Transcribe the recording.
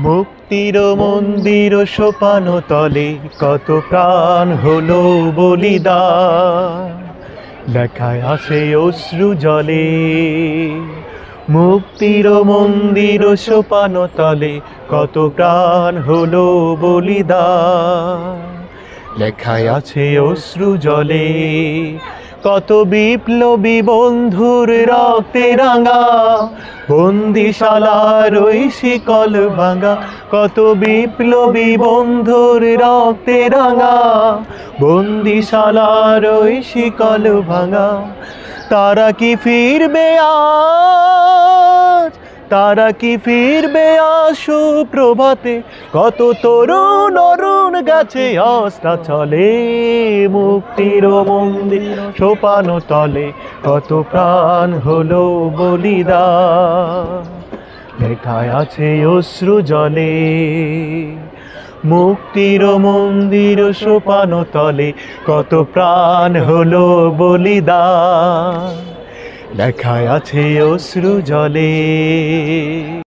মুক্তির মন্দির সোপান তলে কত প্রাণ হলো বলিদান, লেখায় আছে অশ্রু জলে। মুক্তির মন্দির সোপান তলে কত প্রাণ হলো বলিদান, লেখায় আছে অশ্রু জলে। কত বিপ্লবী বন্ধুর রক্তে রাঙা বন্দিশালার ওই শিকল ভাঙা, কত বিপ্লবী বন্ধুর রক্তে রাঙা বন্দিশালার ওই শিকল ভাঙা। তারা কি ফিরবে আজ, তারা কি ফিরবে আজ সুপ্রভাতে? কত তরুণ অরুণ গাছে অস্তা চলে, মুক্তির মন্দির সোপান তলে কত প্রাণ হলো বলিদান, লেখায় আছে অশ্রু জলে। মুক্তির মন্দির সোপান তলে কত প্রাণ হলো বলিদান, লেখায় আছে অশ্রু জলে।